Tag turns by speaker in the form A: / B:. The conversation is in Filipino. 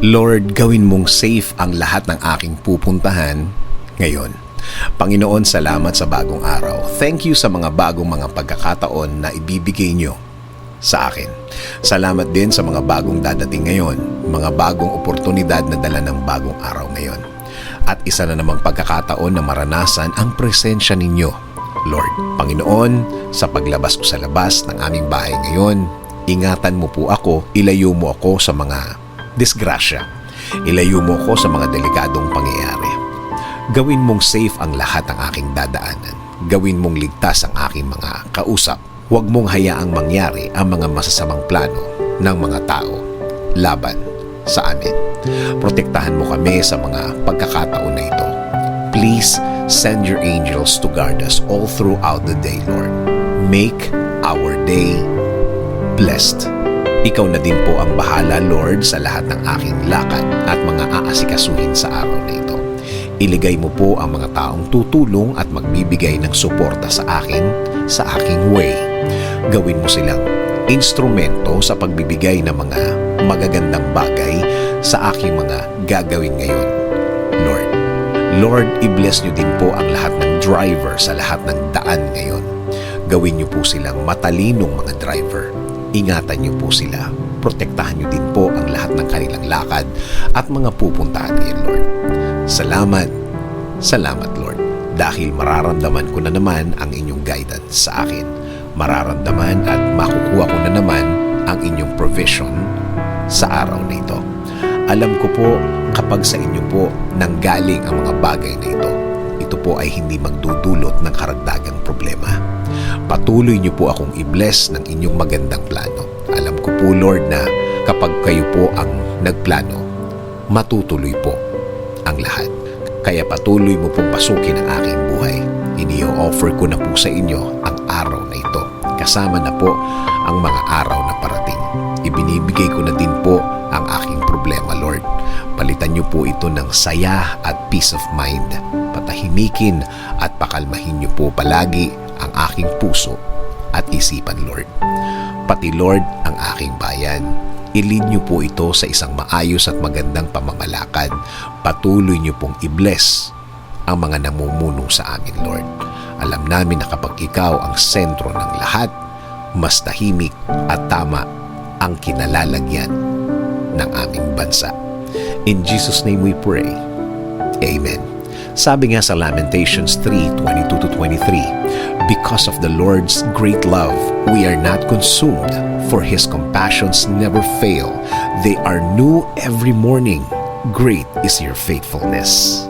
A: Lord, gawin mong safe ang lahat ng aking pupuntahan ngayon. Panginoon, salamat sa bagong araw. Thank you sa mga bagong mga pagkakataon na ibibigay nyo sa akin. Salamat din sa mga bagong dadating ngayon, mga bagong oportunidad na dala ng bagong araw ngayon. At isa na namang pagkakataon na maranasan ang presensya ninyo, Lord. Panginoon, sa paglabas ko sa labas ng aming bahay ngayon, ingatan mo po ako, ilayo mo ako sa mga disgrasya. Ilayo mo ako sa mga delikadong pangyayari. Gawin mong safe ang lahat ng aking dadaanan. Gawin mong ligtas ang aking mga kausap. Huwag mong hayaang mangyari ang mga masasamang plano ng mga tao laban sa amin. Protektahan mo kami sa mga pagkakataon na ito. Please send your angels to guard us all throughout the day, Lord. Make our day blessed. Ikaw na din po ang bahala, Lord, sa lahat ng aking lakad at mga aasikasuhin sa araw na ito. Iligay mo po ang mga taong tutulong at magbibigay ng suporta sa akin sa aking way. Gawin mo silang instrumento sa pagbibigay ng mga magagandang bagay sa aking mga gagawin ngayon, Lord. Lord, i-bless niyo din po ang lahat ng driver sa lahat ng daan ngayon. Gawin niyo po silang matalinong mga driver. Ingatan niyo po sila. Protektahan niyo din po ang lahat ng kanilang lakad at mga pupuntahan ngayon, Lord. Salamat. Salamat, Lord. Dahil mararamdaman ko na naman ang inyong guidance sa akin. Mararamdaman at makukuha ko na naman ang inyong provision sa araw na ito. Alam ko po kapag sa inyo po nanggaling ang mga bagay na ito, ito po ay hindi magdudulot ng karagdagang problema. Patuloy niyo po akong i-bless ng inyong magandang plano. Alam ko po, Lord, na kapag kayo po ang nagplano, matutuloy po ang lahat. Kaya patuloy mo pong pasukin ang aking buhay. Ini-offer ko na po sa inyo ang araw na ito. Kasama na po ang mga araw na parating. Ibinibigay ko na din po ang aking problema, Lord. Palitan niyo po ito ng saya at peace of mind. Patahimikin at pakalmahin niyo po palagi ang aking puso at isipan, Lord. Pati, Lord, ang aking bayan. I-lead niyo po ito sa isang maayos at magandang pamamalakad. Patuloy niyo pong i-bless ang mga namumuno sa amin, Lord. Alam namin na kapag ikaw ang sentro ng lahat, mas tahimik at tama ang kinalalagyan ng aming bansa. In Jesus' name we pray. Amen. Sabi nga sa Lamentations 3:22-23, because of the Lord's great love, we are not consumed, for His compassions never fail. They are new every morning. Great is your faithfulness.